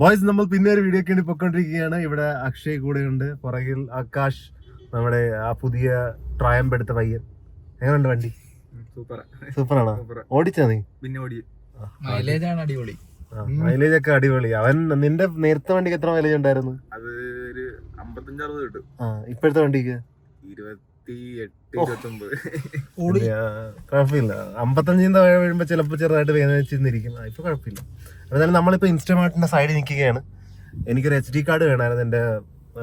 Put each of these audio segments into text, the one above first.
Boys, നമ്മൾ പിന്നെ ഒരു വീഡിയോ വേണ്ടി പൊയ്ക്കൊണ്ടിരിക്കുകയാണ്. ഇവിടെ അക്ഷയ് കൂടെയുണ്ട്, പുറകിൽ ആകാശ്, നമ്മുടെ ആ പുതിയ ട്രയംഫ് എടുത്ത പയ്യൻ. എങ്ങനെയുണ്ട് വണ്ടി? സൂപ്പറാണോ? ഓടിച്ചാ നീ? പിന്നെ മൈലേജ് ആണ് അടിപൊളി. മൈലേജ് ഒക്കെ അടിപൊളി. അവൻ നിന്റെ നേരത്തെ വണ്ടിക്ക് എത്ര മൈലേജ് ഉണ്ടായിരുന്നു? അത് ഒരു 55-60 കിട്ടും. ഇപ്പോഴത്തെ വണ്ടിക്ക് 28-29. കുഴപ്പമില്ല. 55 വീഴുമ്പോ ചിലപ്പോ ചെറുതായിട്ട് വേദനിച്ചിരിക്കും. ഇപ്പൊ കുഴപ്പമില്ല. എന്നാലും നമ്മളിപ്പോ ഇൻസ്റ്റമാർട്ടിന്റെ സൈഡിൽ നിൽക്കുകയാണ്. എനിക്കൊരു HD കാർഡ് വേണമായിരുന്നു എന്റെ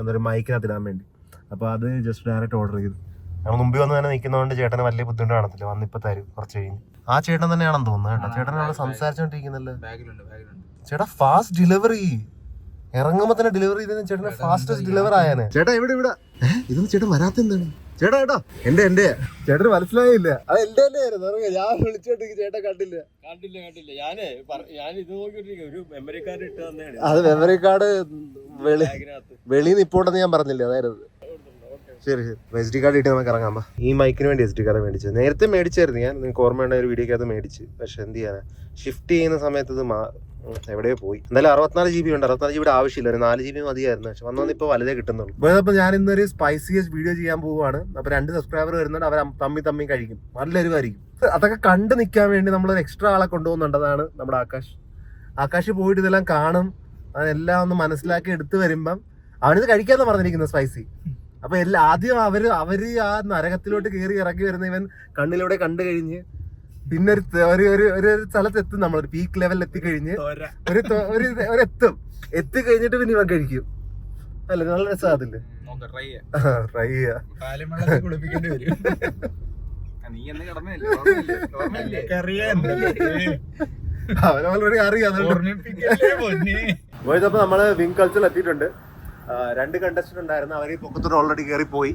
എന്തൊരു മൈക്കിനകത്ത് ഇടാൻ വേണ്ടി. അപ്പൊ അത് ജസ്റ്റ് ഡയറക്റ്റ് ഓർഡർ ചെയ്തു. നമ്മൾ മുമ്പിൽ വന്ന് തന്നെ നിൽക്കുന്നതുകൊണ്ട് ചേട്ടന് വലിയ ബുദ്ധിമുട്ട് കാണത്തില്ല. വന്നിപ്പോ തരും കുറച്ച് കഴിഞ്ഞ്. ആ ചേട്ടൻ തന്നെയാണെന്ന് തോന്നുന്നു കേട്ടോ. ചേട്ടൻ അവിടെ സംസാരിച്ചോണ്ടിരിക്കുന്നല്ലോ. ചേട്ടാ ഫാസ്റ്റ് ഡെലിവറി. ഇറങ്ങുമ്പോ തന്നെ ഡെലിവറി ചെയ്ത ചേട്ടന് ഫാസ്റ്റസ്റ്റ് ഡെലിവർ ആയാനെ. ചേട്ടാ ഇവിടെ ഇതൊന്നും ചേട്ടൻ വരാത്ത എന്താണ്? ചേട്ടാ എന്റെ ചേട്ടന് മനസ്സിലായില്ല. അത് എന്റെ തന്നെയായിരുന്നു. ഞാൻ വിളിച്ചോണ്ടിരിക്കും, ചേട്ടാ കണ്ടില്ല. ഞാൻ ഇത് നോക്കിട്ടിരിക്കും. ഒരു മെമ്മറി കാർഡ് ഇട്ട് തന്നെയാണ്. അത് മെമ്മറി കാർഡ് വെളിയിൽ നിന്ന് ഇപ്പോട്ടെന്ന് ഞാൻ പറഞ്ഞില്ലേ, അതായിരുന്നു. ശരി SD കാർഡ് ഇട്ട് നമുക്ക് ഇറങ്ങാം. ഈ മൈക്കിന് വേണ്ടി SD കാർഡ് മേടിച്ചത്. നേരത്തെ മേടിച്ചായിരുന്നു ഞാൻ, നിങ്ങൾക്ക് ഓർമ്മയുണ്ട ഒരു വീഡിയോക്കകത്ത് മേടിച്ച്. പക്ഷെ എന്ത് ചെയ്യാനാ, ഷിഫ്റ്റ് ചെയ്യുന്ന സമയത്ത് ഇത് എവിടെയോ പോയി. എന്തായാലും 64 GB ഉണ്ട്. 64 GB ആവശ്യമില്ല, ഒരു 4 GB മതിയായിരുന്നു. പക്ഷെ വന്നോന്ന് ഇപ്പൊ വലുതേ കിട്ടുന്നുള്ളൂ. അപ്പോൾ ഞാൻ ഇന്നൊരു സ്പൈസിയസ്റ്റ് വീഡിയോ ചെയ്യാൻ പോവുകയാണ്. അപ്പൊ 2 സബ്സ്ക്രൈബർ വരുന്നുണ്ട്. അവർ തമ്മി കഴിക്കും, നല്ല എരിവായിരിക്കും. അതൊക്കെ കണ്ടു നിൽക്കാൻ വേണ്ടി നമ്മളൊരു എക്സ്ട്രാ ആളെ കൊണ്ടുപോകുന്നുണ്ടതാണ് നമ്മുടെ ആകാശ് പോയിട്ട് ഇതെല്ലാം കാണും. അതെല്ലാം ഒന്ന് മനസ്സിലാക്കി എടുത്തു വരുമ്പം അവനിത് കഴിക്കാന്ന് പറഞ്ഞിരിക്കുന്നത് സ്പൈസി. അപ്പൊ ആദ്യം അവര് ആ നരകത്തിലോട്ട് കയറി ഇറക്കി വരുന്ന ഇവൻ കണ്ണിലൂടെ കണ്ടു കഴിഞ്ഞ് പിന്നെ ഒരു സ്ഥലത്തെത്തും. നമ്മളൊരു പീക്ക് ലെവലിൽ എത്തിക്കഴിഞ്ഞ് എത്തിക്കഴിഞ്ഞിട്ട് പിന്നെ ഇവൻ കഴിക്കും. അല്ല, നല്ല രസമാകത്തില്ലേ? ട്രൈ ചെയ്യാ. അവൻ ഓൾറെഡി അറിയാം. പോയതപ്പോ നമ്മള് വിങ് കൾച്ചറിൽ എത്തിയിട്ടുണ്ട്. 2 കണ്ടസ്റ്റന്റ് ഉണ്ടായിരുന്നു. അവര് പൊക്കത്തോട് ഓൾറെഡി കയറി പോയി.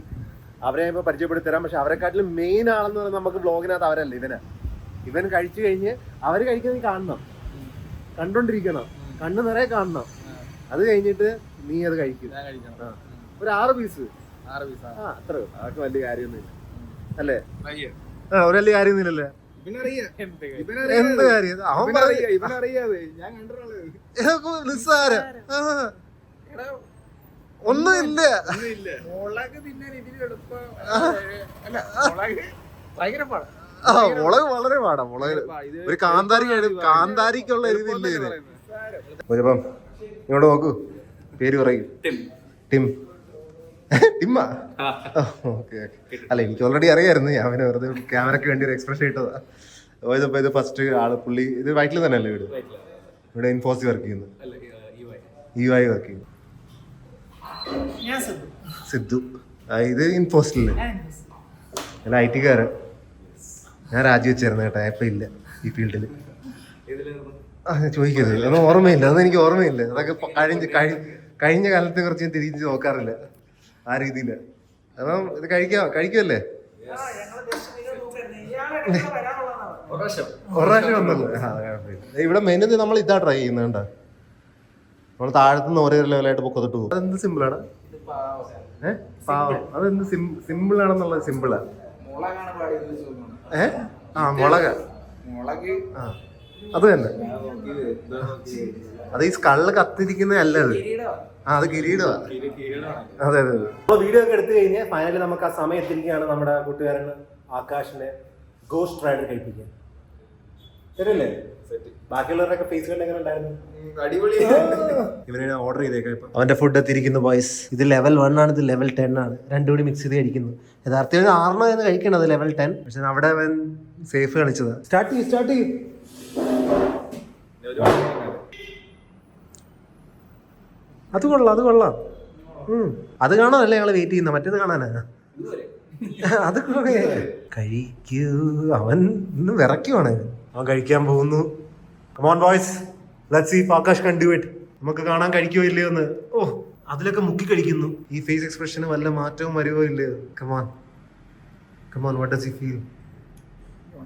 അവരെ ഇപ്പൊ പരിചയപ്പെടുത്തി തരാം. പക്ഷെ അവരെക്കാട്ടിലും മെയിൻ ആളെന്ന് പറഞ്ഞാൽ നമുക്ക് ബ്ലോഗിനകത്ത് അവരല്ല. ഇവൻ കഴിച്ചു കഴിഞ്ഞ് അവര് കഴിക്കുന്നത് കാണണം, കണ്ടോണ്ടിരിക്കണം, കണ്ണ് നിറയെ കാണണം. അത് കഴിഞ്ഞിട്ട് നീ അത് കഴിക്കും. ഒരു 6 പീസ്. അത്ര അതൊക്കെ വലിയ കാര്യമൊന്നുമില്ല അല്ലേ? ഒരു വലിയ കാര്യമൊന്നുമില്ലല്ലേ? എന്ത് കാര്യം അവൻ നിസ്സാര ഒന്നുമില്ല. മുളക് വളരെ പാടാ. മുളക് ഒരു കാന്താരിക്കുള്ള എരിവില്ല ഇത്. ഇപ്പം ഇങ്ങോട്ട് നോക്കൂ, പേര് പറയൂ. ടിമ്മാ? ഓക്കെ. അല്ല, എനിക്ക് ഓൾറെഡി അറിയായിരുന്നു. ഞാൻ അവന് വെറുതെ ക്യാമറയ്ക്ക് വേണ്ടി ഒരു എക്സ്പ്രഷൻ ഇട്ടതാ. പോയതപ്പോ ഇത് ഫസ്റ്റ് ആള് പുള്ളി ഇത് വൈറ്റിൽ തന്നെയല്ലേ വീട്? ഇവിടെ ഇൻഫോസി വർക്ക് ചെയ്യുന്നു, EY വർക്ക് ചെയ്യുന്നു. സിദ്ധു. ഇത് ഇൻഫോസിലല്ലേ? അല്ല, IT കാരൻ. ഞാൻ രാജിവെച്ചായിരുന്നു കേട്ടോ. ഇപ്പൊ ഇല്ല ഈ ഫീൽഡില്. ചോദിക്കരുത്, അതൊന്നും ഓർമ്മയില്ല. അതൊന്നും എനിക്ക് ഓർമ്മയില്ല. അതൊക്കെ കഴിഞ്ഞ കാലത്തെ കുറിച്ച് ഞാൻ തിരിച്ച് നോക്കാറില്ല ആ രീതിയില്. കാരണം ഇത് കഴിക്കുമല്ലേ? ഒരു പ്രാവശ്യം വന്നല്ലോ. ഇവിടെ മെനു നമ്മൾ ഇതാ ട്രൈ ചെയ്യുന്നുണ്ട്. നമ്മൾ താഴത്തുനിന്ന് ഓരോ ലെവലായിട്ട് പൊക്കത്തിട്ട് പോകും. അതെന്ത് സിമ്പിളാണ്? പാവം. അതെന്ത് സിമ്പിൾ ആണെന്നുള്ളത്? സിമ്പിളാ. മുളക്. അത് തന്നെ. അത് ഈ സ്കള് കത്തിരിക്കുന്നതല്ല അത്. അത് കിരീടമാ. അതെ. വീഡിയോ ഒക്കെ എടുത്തു കഴിഞ്ഞ് ഫൈനലി നമുക്ക് ആ സമയം എത്തിരിക്കുകയാണ്. നമ്മുടെ കൂട്ടുകാരൻ ആകാശിനെ ഗോസ്റ്റ് റൈഡ് കഴിപ്പിക്കാൻ. ശരിയല്ലേ? ബാക്കിയുള്ളവരൊക്കെ ഫേസ് കണ്ട് എങ്ങനെ ഉണ്ടായിരുന്നു? അടിപൊളി. ഇവനെ ഓർഡർ ചെയ്തേക്കാം. അവന്റെ ഫുഡ് എത്തിയിരിക്കുന്നു ബോയ്സ്. ഇത് level 1 ആണ്, ഇത് level 10 ആണ്. രണ്ടും കൂടി മിക്സ് ചെയ്ത് കഴിക്കുന്നു. യഥാർത്ഥത്തിൽ 6 എന്ന് കഴിക്കണത് level 10. പക്ഷെ അവിടെ അവൻ സേഫ് കളിച്ചത്. സ്റ്റാർട്ട് ചെയ്യും. അത് കൊള്ളാം. അത് കാണാനല്ലേ ഞങ്ങള് വെയിറ്റ് ചെയ്യുന്ന, മറ്റേത് കാണാനാ. അത് കഴിക്കൂ. അവൻ ഇന്ന് വിറയ്ക്കുവാണ്. അവൻ കഴിക്കാൻ പോകുന്നു. Come on boys, let's see if Akash can do it. നമുക്ക് കാണാൻ കഴിക്കുമോ ഇല്ലയോ എന്ന്. അതിലൊക്കെ മുക്കി കഴിക്കുന്നു. ഈ ഫേസ് എക്സ്പ്രഷന് വല്ല മാറ്റവും വരുമോ ഇല്ലയോ? Come on, what does he feel?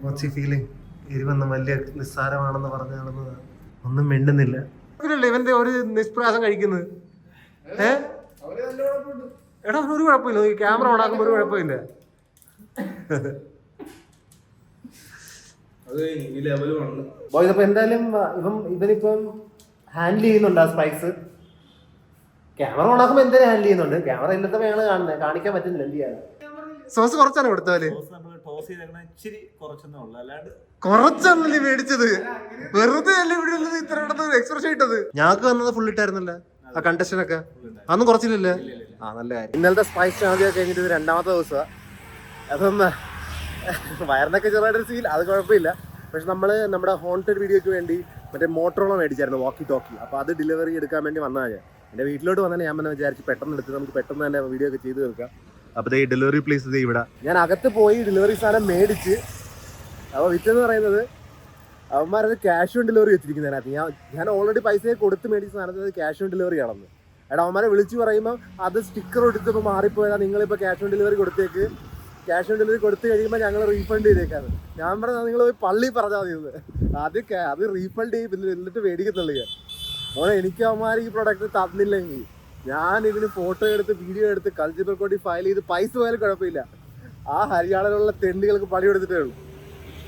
What's he feeling? എരിവെന്ന് വലിയ നിസ്സാരമാണെന്ന് പറഞ്ഞു നടന്നത്. ഒന്നും മിണ്ടുന്നില്ല. ഇവന്റെ ഒരു നിഷ്പ്രയാസം കഴിക്കുന്നത്. എടാ ഒരു കുഴപ്പമില്ല. ഈ ക്യാമറ ഓണാക്കുമ്പോ ഒരു കുഴപ്പമില്ല. ബോയ്സ്, അപ്പൊ എന്തായാലും ഇവനിപ്പം ഹാൻഡിൽ ചെയ്യുന്നുണ്ട് ആ സ്പൈസ്. ക്യാമറ ഓണാക്കുമ്പോൾ എന്തിനാ ഹാൻഡിൽ ചെയ്യുന്നുണ്ട്? ക്യാമറ ഇല്ലാത്ത ഞങ്ങൾ കാണുന്നത്, കാണിക്കാൻ പറ്റുന്നില്ല. എന്ത് ചെയ്യാൻ? സോസ് കുറച്ചാണ് കൊടുത്തവര്. കുറച്ചല്ലേ മേടിച്ചത്? വെറുതെ അല്ലേ ഇവിടെ ഉള്ളത് ഇത്ര എക്സ്പ്രഷൻ ഇട്ടത്? ഞങ്ങൾക്ക് വന്നത് ഫുൾ ഇട്ടായിരുന്നല്ലോ ആ കണ്ടസ്റ്റനൊക്കെ. അതൊന്നും കുറച്ചില്ലല്ലേ? ആ നല്ല കാര്യം. ഇന്നലത്തെ സ്പൈസ് ആദ്യമൊക്കെ കഴിഞ്ഞിട്ട് ഇത് രണ്ടാമത്തെ ദിവസമാണ്. അതൊന്ന് വയറിനൊക്കെ ചെറുതായിട്ട് ഫീൽ, അത് കുഴപ്പമില്ല. പക്ഷെ നമ്മൾ നമ്മുടെ ഹോണ്ടഡ് വീഡിയോയ്ക്ക് വേണ്ടി മറ്റേ മോട്ടറോള മേടിച്ചായിരുന്നു, വാക്കി ടോക്കി. അപ്പോൾ അത് ഡെലിവറി എടുക്കാൻ വേണ്ടി വന്നതാണ് ഞാൻ. എൻ്റെ വീട്ടിലോട്ട് വന്നാൽ ഞാൻ തന്നെ വിചാരിച്ച് പെട്ടെന്ന് എടുത്ത് നമുക്ക് പെട്ടെന്ന് തന്നെ വീഡിയോ ഒക്കെ ചെയ്ത് തീർക്കാം. അപ്പോൾ ഈ ഡെലിവറി പ്ലേസ് ഇത് ഇവിടെ. ഞാൻ അകത്ത് പോയി ഡെലിവറി സാധനം മേടിച്ച്, അപ്പോൾ വിറ്റെന്ന് പറയുന്നത് അവന്മാരത് ക്യാഷ് ഓൺ ഡെലിവറി വെച്ചിരിക്കുന്നത്. അതിനകത്ത് ഞാൻ ഓൾറെഡി പൈസ കൊടുത്ത് മേടിച്ച സാധനത്തിൽ ക്യാഷ് ഓൺ ഡെലിവറി ആണെന്ന്. എടാ അവന്മാരെ വിളിച്ച് പറയുമ്പോൾ അത് സ്റ്റിക്കർ എടുത്തപ്പോൾ മാറിപ്പോയതാ, നിങ്ങളിപ്പോൾ ക്യാഷ് ഓൺ ഡെലിവറി കൊടുത്തേക്ക്, ക്യാഷ് ഓൺ ഡെലിവറി കൊടുത്തു കഴിയുമ്പോൾ ഞങ്ങൾ റീഫണ്ട് ചെയ്തേക്കാണ്. ഞാൻ പറഞ്ഞാൽ നിങ്ങൾ പോയി പള്ളി പറഞ്ഞാൽ മതി. അത് റീഫണ്ട് ചെയ്യും എന്നിട്ട് മേടിക്കുന്നുള്ളൂ. ഞാൻ മോനെ എനിക്ക് അവന്മാർ ഈ പ്രൊഡക്റ്റ് തന്നില്ലെങ്കിൽ ഞാൻ ഇതിന് ഫോട്ടോ എടുത്ത് വീഡിയോ എടുത്ത് കൾച്ചർ കോടി ഫയൽ ചെയ്ത് പൈസ പോയാലും കുഴപ്പമില്ല. ആ ഹരിയാണയിലുള്ള തെണ്ടികൾക്ക് പണി കൊടുത്തിട്ടേ ഉള്ളൂ.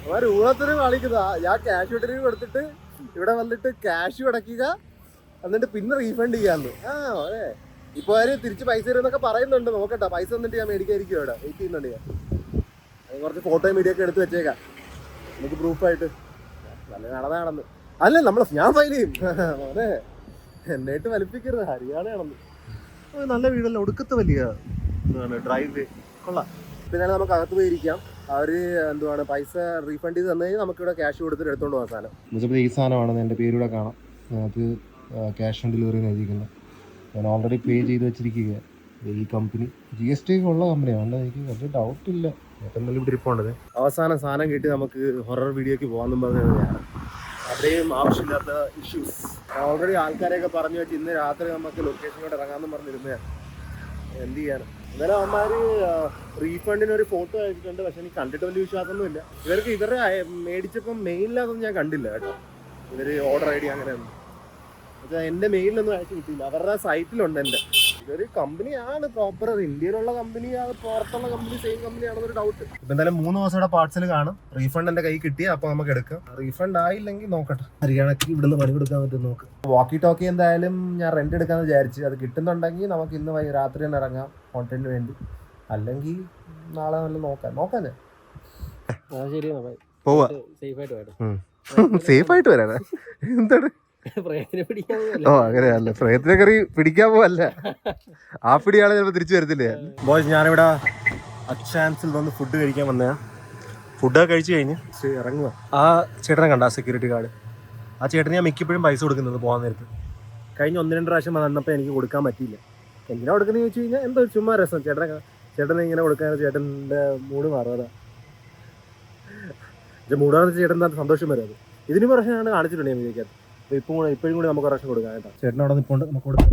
അവർ ഊഴത്തിന് കളിക്കുന്നതാ. ഞാൻ ക്യാഷ് ഡെലിവറി കൊടുത്തിട്ട് ഇവിടെ വന്നിട്ട് ക്യാഷ് അടയ്ക്കുക, എന്നിട്ട് പിന്നെ റീഫണ്ട് ചെയ്യാന്ന്. അതെ ഇപ്പോൾ അവർ തിരിച്ച് പൈസ തരുമെന്നൊക്കെ പറയുന്നുണ്ട്. നോക്കട്ടെ, പൈസ തന്നിട്ട് ഞാൻ മേടിക്കാതിരിക്കും. ഇവിടെ വെയിറ്റ് ചെയ്യുന്നുണ്ട് ഞാൻ. അത് കുറച്ച് ഫോട്ടോയും വീഡിയോ ഒക്കെ എടുത്ത് വെച്ചേക്കാം നമുക്ക് പ്രൂഫായിട്ട്. നല്ല നടന്നാണെന്ന് അല്ലേ ഞാൻ ഫയൽ ചെയ്യും. അതെ എന്നായിട്ട് വലിപ്പിക്കരുത്, ഹരിയാണയാണെന്ന്. നല്ല വീടല്ല, ഒടുക്കത്തെ വലിയ ഡ്രൈവ് കൊള്ളാം. പിന്നെ നമുക്ക് അകത്ത് പോയിരിക്കാം. അവർ എന്തുവാണ് പൈസ റീഫണ്ട് ചെയ്ത് തന്നു കഴിഞ്ഞാൽ നമുക്കിവിടെ ക്യാഷ് കൊടുത്തിട്ട് എടുത്തോണ്ട് പോകാൻ സാധനം. എന്നുവെച്ചപ്പോൾ ഈ സാധനമാണ് എൻ്റെ പേരിവിടെ കാണാം. അത് ക്യാഷ് ഓൺ ഡെലിവറി എഴുതിയിരിക്കുന്നത്. ഞാൻ ഓൾറെഡി പേ ചെയ്ത് വെച്ചിരിക്കുക. ഈ കമ്പനി GST ഉള്ള കമ്പനിയാണ്, അതുകൊണ്ട് എനിക്ക് വലിയ ഡൗട്ടില്ല. എന്തെങ്കിലും ഇവിടെ ഇരിപ്പുണ്ടത്. അവസാനം സാധനം കിട്ടി നമുക്ക് ഹൊറർ വീഡിയോക്ക് പോകാമെന്നും പറഞ്ഞത് ഞാൻ. അത്രയും ആവശ്യമില്ലാത്ത ഇഷ്യൂസ് ഓൾറെഡി ആൾക്കാരെയൊക്കെ പറഞ്ഞു വെച്ച് ഇന്ന് രാത്രി നമുക്ക് ലൊക്കേഷനിലോട്ട് ഇറങ്ങാമെന്നും പറഞ്ഞിരുന്നതാണ്. എന്ത് ചെയ്യാനും. എന്നാലും അവന്മാർ റീഫണ്ടിന് ഒരു ഫോട്ടോ അയച്ചിട്ടുണ്ട്. പക്ഷെ എനിക്ക് കണ്ടിട്ട് വലിയ വിശ്വാസമൊന്നുമില്ല. ഇവരുടെ മേടിച്ചപ്പം മെയിലിനകത്തൊന്നും ഞാൻ കണ്ടില്ല കേട്ടോ. ഇവർ ഓർഡർ ID അങ്ങനെയൊന്നും എൻ്റെ മെയിലൊന്നും അയച്ചു കിട്ടിയില്ല. അവരുടെ സൈറ്റിലുണ്ട്. എൻ്റെ ഇതൊരു കമ്പനിയാണ് പ്രോപ്പർ, ഇന്ത്യയിലുള്ള കമ്പനി, അത് പുറത്തുള്ള കമ്പനി സെയിം കമ്പനിയാണെന്നൊരു ഡൗട്ട്. ഇപ്പം എന്തായാലും 3 ദിവസത്തെ പാർസൽ കാണും. റീഫണ്ട് എൻ്റെ കൈ കിട്ടിയ അപ്പോൾ നമുക്ക് എടുക്കാം. റീഫണ്ട് ആയില്ലെങ്കിൽ നോക്കട്ടെ, ഹരിയാണയ്ക്ക് ഇവിടുന്ന് പണി കൊടുക്കാൻ പറ്റും നോക്ക്. വാക്കി ടോക്കി എന്തായാലും ഞാൻ റെന്റ് എടുക്കാമെന്ന് വിചാരിച്ചു. അത് കിട്ടുന്നുണ്ടെങ്കിൽ നമുക്ക് ഇന്ന് രാത്രി തന്നെ ഇറങ്ങാം കോണ്ടന്റിന് വേണ്ടി. അല്ലെങ്കിൽ നാളെ നല്ല നോക്കാൻ പോവാ. സേഫ് ആയിട്ട് വരാനാ? എന്താണ് അങ്ങനെയല്ല, പ്രയത്ന കറി പിടിക്കാൻ പോവല്ല. ആ പിടിയാളെ ചിലപ്പോൾ തിരിച്ചു വരത്തില്ലേ. ബോയ്സ്, ഞാനിവിടെ അച്ചാൻസിൽ വന്ന് ഫുഡ് കഴിക്കാൻ വന്നയാ. ഫുഡൊക്കെ കഴിച്ചു കഴിഞ്ഞ് ഇറങ്ങുക. ആ ചേട്ടനെ കണ്ട സെക്യൂരിറ്റി ഗാർഡ്, ആ ചേട്ടന് ഞാൻ മിക്കപ്പോഴും പൈസ കൊടുക്കുന്നത് പോകാൻ നേരത്ത്. കഴിഞ്ഞ 1-2 പ്രാവശ്യം വന്നപ്പോൾ എനിക്ക് കൊടുക്കാൻ പറ്റിയില്ല. എന്തിനാ കൊടുക്കുന്നത് ചോദിച്ചു കഴിഞ്ഞാൽ എന്തോ ചുമ്മാ രസം. ചേട്ടനെ ഇങ്ങനെ കൊടുക്കാൻ ചേട്ടൻ്റെ മൂഡ് മാറുക. മൂഡ് മാറുന്ന ചേട്ടൻ എന്താ സന്തോഷം വരും. അത് ഇതിന് പ്രശ്നമാണ് കാണിച്ചിട്ടുണ്ട് ഞാൻ വിചാരിക്കാത്ത. ഇപ്പോഴും കൂടി നമുക്ക് പ്രശ്നം കൊടുക്കാം കേട്ടോ. ചേട്ടൻ അവിടെ നിൽപ്പുണ്ട്, നമുക്ക് കൊടുക്കാം.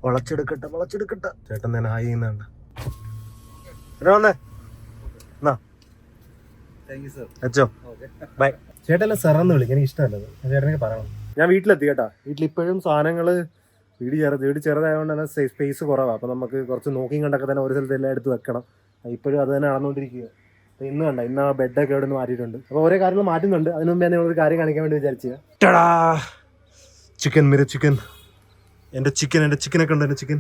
വളച്ചെടുക്കട്ടെ. ചേട്ടൻ തന്നെ ഹായ് ചെയ്യുന്നുണ്ട്. ബൈ. ചേട്ടനെ സെറന്ന് വിളിക്കും, എനിക്ക് ഇഷ്ടമല്ലത്. ചേട്ടനൊക്കെ പറയണം. ഞാൻ വീട്ടിലെത്തി കേട്ടോ. വീട്ടിലിപ്പോഴും സാധനങ്ങൾ വീട് ചെറുതായതുകൊണ്ട് തന്നെ സ്പേസ് കുറവാണ്. അപ്പോൾ നമുക്ക് കുറച്ച് നോക്കിയും കണ്ടൊക്കെ തന്നെ ഒരു സ്ഥലത്ത് എല്ലാം എടുത്ത് വെക്കണം. ഇപ്പോഴും അത് തന്നെ നടന്നുകൊണ്ടിരിക്കുക. അപ്പോൾ ഇന്ന് ആ ബെഡൊക്കെ അവിടെ നിന്ന് മാറ്റിയിട്ടുണ്ട്. അപ്പോൾ ഓരോ കാര്യങ്ങൾ മാറ്റുന്നുണ്ട്. അതിന് മുമ്പ് ഞാൻ നിങ്ങളൊരു കാര്യം കാണിക്കാൻ വേണ്ടി വിചാരിച്ചു. ചിക്കൻ എൻ്റെ ചിക്കനൊക്കെ ഉണ്ട്. എൻ്റെ ചിക്കൻ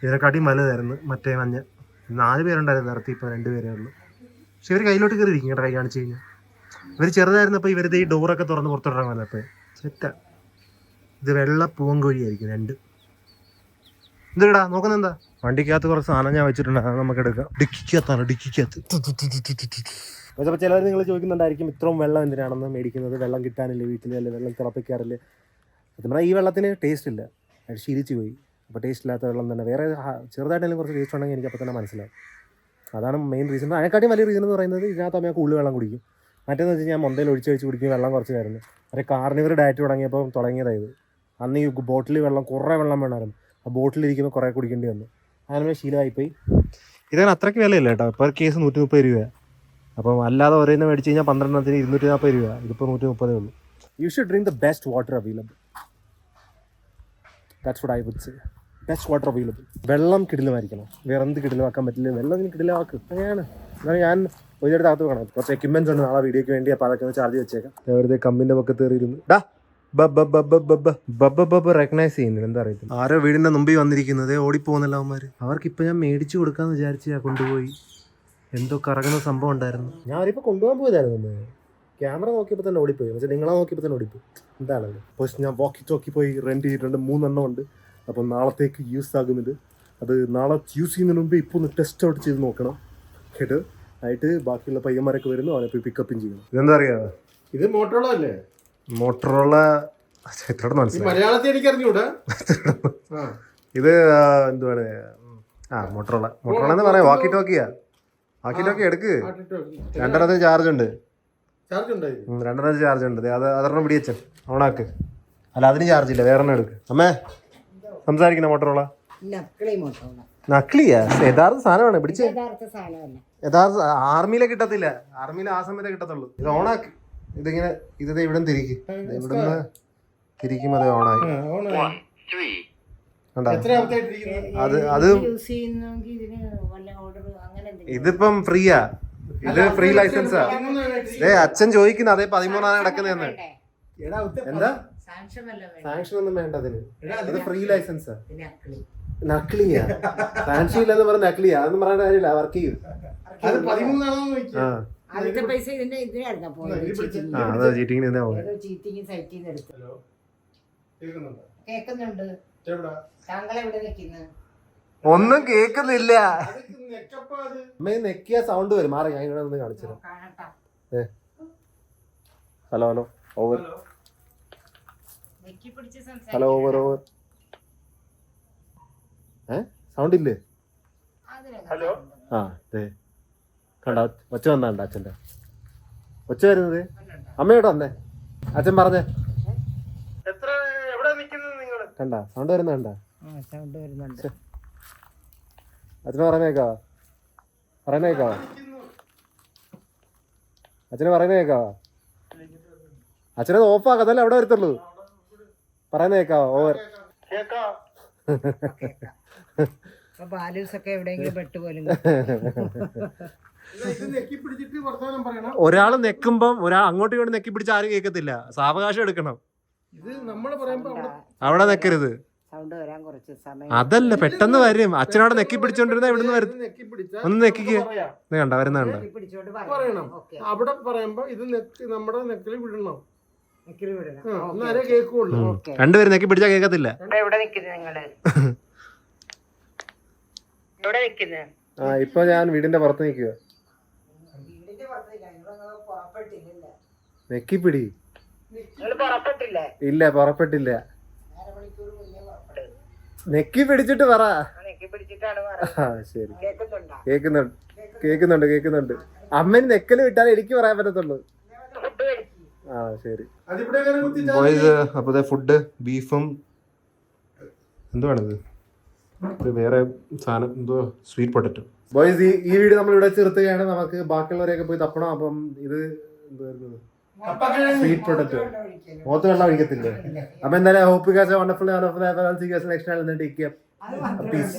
ഇതിനെക്കാട്ടി വലുതായിരുന്നു. മറ്റേ മഞ്ഞ 4 പേരുണ്ടായിരുന്നു നേരത്തെ, ഇപ്പോൾ 2 പേരേ ഉള്ളൂ. പക്ഷെ ഇവർ കയ്യിലോട്ട് കയറിയിരിക്കും കേട്ടോ. കൈ കാണിച്ചു കഴിഞ്ഞാൽ ഇവർ ചെറുതായിരുന്നപ്പോൾ ഇവരുടെ ഈ ഡോറൊക്കെ തുറന്ന് പുറത്തോട്ടിറങ്ങാൻ വന്നപ്പോൾ സെറ്റാ. ഇത് വെള്ള പൂവൻകോഴിയായിരിക്കും 2. എന്തിടാ നോക്കുന്ന എന്താ? വണ്ടിക്കകത്ത് കുറച്ച് സാധനം ഞാൻ വെച്ചിട്ടുണ്ട്, അത് നമുക്ക് എടുക്കാം. ഡിക്കിക്കകത്ത്. അപ്പോൾ ചിലർ നിങ്ങൾ ചോദിക്കുന്നുണ്ടായിരിക്കും ഇത്രയും വെള്ളം എന്തിനാണെന്ന് മേടിക്കുന്നത്. വെള്ളം കിട്ടാനില്ല വീട്ടിൽ, അല്ലെങ്കിൽ വെള്ളം തിളപ്പിക്കാറില്ല. സത്യം ഈ വെള്ളത്തിന് ടേസ്റ്റ് ഇല്ല, അത് ശീലിച്ചു പോയി. അപ്പോൾ ടേസ്റ്റ് ഇല്ലാത്ത വെള്ളം തന്നെ. വേറെ ചെറുതായിട്ടെങ്കിലും കുറച്ച് ടേസ്റ്റ് ഉണ്ടെങ്കിൽ എനിക്ക് അപ്പോൾ തന്നെ മനസ്സിലാവും. അതാണ് മെയിൻ റീസൺ. അതിനെക്കാട്ടിയും വലിയ റീസൺ എന്ന് പറയുന്നത് ഇതിനകത്ത് ഞാൻ കൂടുതൽ വെള്ളം കുടിക്കും. മറ്റേന്ന് വെച്ച് ഞാൻ മൊന്തയിൽ ഒഴിച്ച് കുടിക്കും, വെള്ളം കുറച്ച് ആയിരുന്നു. ഒരു കാർണിവർ ഡയറ്റ് തുടങ്ങിയപ്പോൾ തുടങ്ങിയതായത്. അന്ന് ഈ ബോട്ടിൽ വെള്ളം കുറേ വെള്ളം വേണമായിരുന്നു. ആ ബോട്ടിലിരിക്കുമ്പോൾ കുറേ കുടിക്കേണ്ടി വന്നു. അങ്ങനെ ശീലമായിപ്പോയി. ഇതിന് അത്രയ്ക്ക് വിലയില്ല കേട്ടോ. പെർ കേസ് 130 രൂപ. അപ്പം അല്ലാതെ ഓരോന്ന് മേടിച്ച് കഴിഞ്ഞാൽ 12 240 രൂപ. ഇതിപ്പോൾ 130 ഉള്ളൂ. You should drink the best water available. That's what I would say. Best water available. വെള്ളം കിടിലമായിരിക്കണം. വേറെ എന്ത് കിടിലമാക്കാൻ പറ്റില്ല, വെള്ളം കിടിലമാക്കും. അങ്ങനെയാണ്. എന്നാൽ ഞാൻ ഒരിടത്ത് അകത്ത് വേണം. കുറച്ച് എക്യുപ്മെൻറ്റ്സ് ഉണ്ട് നാളെ വീഡിയോയ്ക്ക് വേണ്ടി. അപ്പോൾ അതൊക്കെ ഒന്ന് ചാർജ് വെച്ചേക്കാം. വെറുതെ കമ്പിൻ്റെ പക്കത്ത് കയറിയിരുന്നു. റെക്കഗ്നൈസ് ചെയ്യുന്നില്ല, എന്താ അറിയത്തില്ല. ആരോ വീടിന്റെ മുമ്പിൽ വന്നിരിക്കുന്നത് ഓടിപ്പോകുന്നല്ലോ അവന്മാര്. അവർക്ക് ഇപ്പൊ ഞാൻ മേടിച്ചു കൊടുക്കാന്ന് വിചാരിച്ചാ കൊണ്ടുപോയി. എന്തോ കറങ്ങുന്ന സംഭവം ഉണ്ടായിരുന്നു. ഞാൻ അവരിപ്പോ കൊണ്ടുപോകാൻ പോയതായിരുന്നു. ക്യാമറ നോക്കിയപ്പോൾ തന്നെ ഓടിപ്പോയി. പക്ഷേ നിങ്ങളെ നോക്കിയപ്പോൾ തന്നെ ഓടിപ്പോയി. എന്താണല്ലോ പക്ഷെ ഞാൻ വാക്കി ടോക്കി പോയി റെന്റ് ചെയ്തിട്ടുണ്ട്. 3 എണ്ണം ഉണ്ട്. അപ്പം നാളത്തേക്ക് യൂസ് ആകുന്നത്. അത് നാളെ യൂസ് ചെയ്യുന്നതിന് മുമ്പ് ഇപ്പോൾ ഒന്ന് ടെസ്റ്റ് ഔട്ട് ചെയ്ത് നോക്കണം കേട്ട്. ആയിട്ട് ബാക്കിയുള്ള പയ്യന്മാരൊക്കെ വരുന്നു, അവനെ പോയി പിക്കപ്പും ചെയ്യണം. ഇതെന്താ അറിയാ, ഇത് മോട്ടോറോള അല്ലേ? മോട്ടറോള മനസ്സിലായി. മലയാളത്തിൽ എനിക്ക് അറിഞ്ഞൂടാ. ഇത് എന്തുവാണ്, മോട്ടറോള എന്ന് പറയാം. വാക്കി ടോക്കിയാ, വാക്കി ടോക്കി എടുക്ക്. 2 ചാർജ് ഉണ്ട്. ചാർജ് ഉണ്ടായി. 2 ചാർജ് ഉണ്ട്. അത് അതെണ്ണം പിടിയച്ചൻ ഓണാക്ക്. അല്ല അതിന് ചാർജ് ഇല്ല, വേറെ എടുക്ക്. അമ്മേ സംസാരിക്കുന്ന മോട്ടറോള നക്ലിയാ? യഥാർത്ഥ സാധനമാണ് പിടിച്ചേ. യഥാർത്ഥ ആർമിയിലെ കിട്ടത്തില്ല. ആർമിയിൽ ആ സമയത്തെ കിട്ടത്തുള്ളൂ. ഇത് ഓണാക്ക്. ഇതിങ്ങനെ ഇത് ഇവിടെ തിരിക്കും. ഇവിടുന്ന് തിരിക്കും. അത് ഓണായി. അത് ഇതിപ്പം ഫ്രീയാ. ഇത് ഫ്രീ ലൈസൻസാ. അച്ഛൻ ചോദിക്കുന്ന അതേ 13 കിടക്കുന്നതെന്ന്. എന്താ സാങ്ഷൻ ഒന്നും വേണ്ട അതിന്. ഇത് ഫ്രീ ലൈസൻസാ. നക്ലിയാ? സാങ്ഷൻ ഇല്ലെന്ന് പറഞ്ഞ നക്ലിയാ? അതൊന്നും പറയേണ്ട കാര്യമില്ല. വർക്ക് ചെയ്യും. അത് 13 അത് ചീറ്റിങ്ങിന് തന്നെ പോകും. ഒന്നും കേക്കുന്നില്ല. അമ്മ നെക്കിയ സൗണ്ട് വരും. മാറി ഞാൻ ഇവിടെ നിന്ന് കാണിച്ചു. Hello hello over. Hello over over. Sound ഇല്ലേ? കണ്ട ഒച്ച വന്നാണ്ട അച്ഛൻ്റെ ഒച്ച വരുന്നത്. അമ്മയോട് വന്നേ. അച്ഛൻ പറഞ്ഞേ. കണ്ട സൗണ്ട് വരുന്ന കണ്ട. അച്ഛനെ പറയുന്നേക്കാവാ? അച്ഛനെ പറയുന്നേക്കാവാ? അച്ഛനത് ഓഫാക്കതല്ലേ അവിടെ വരത്തുള്ളൂ. പറയുന്നേക്കാവാ? ഓവർ. ഒരാള് നെക്കുമ്പം അങ്ങോട്ടും ഇങ്ങോട്ടും നെക്കി പിടിച്ച് ആരും കേൾക്കത്തില്ല. സാവകാശം എടുക്കണം. അവിടെ നെക്കരുത്. അതല്ല പെട്ടെന്ന് വരും. അച്ഛനവിടെ നെക്കി പിടിച്ചോണ്ടിരുന്ന ഇവിടുന്ന് വരും. ഒന്ന് നെക്കിക്ക്. കണ്ട വരുന്ന കണ്ട. അവിടെ പറയുമ്പോ ഇത് നമ്മുടെ നെക്കിൽ വിടണം. കേക്കുള്ളൂ. രണ്ടുപേരും നെക്കി പിടിച്ചാ കേക്കത്തില്ല. ഇപ്പൊ ഞാൻ വീടിന്റെ പുറത്ത് നിൽക്കുക. നെക്കിപ്പിടി. ഇല്ല പുറപ്പെട്ടില്ല. നെക്കി പിടിച്ചിട്ട് പറ. ശരി കേക്കുന്നുണ്ട്. അമ്മന് നെക്കല് വിട്ടാലേ എനിക്ക് പറയാൻ പറ്റത്തുള്ളൂ. ശരി. അപ്പൊ ഫുഡ് ബീഫും എന്തുവാണിത്? വേറെ സാധനം എന്തോ സ്വീറ്റ് പൊട്ടറ്റോ. ബോയ്സ് ഈ വീഡിയോ നമ്മൾ ഇവിടെ ചെറുത്തുകയാണ്. നമുക്ക് ബാക്കിയുള്ളവരെയൊക്കെ പോയി തപ്പണം. അപ്പം ഇത് എന്തായിരുന്നു? Sweet potato. മുഖത്ത് വെള്ളം ഒഴിക്കത്തില്ലേ? അപ്പൊ എന്തായാലും hope you guys are wonderful. Next time. Piece.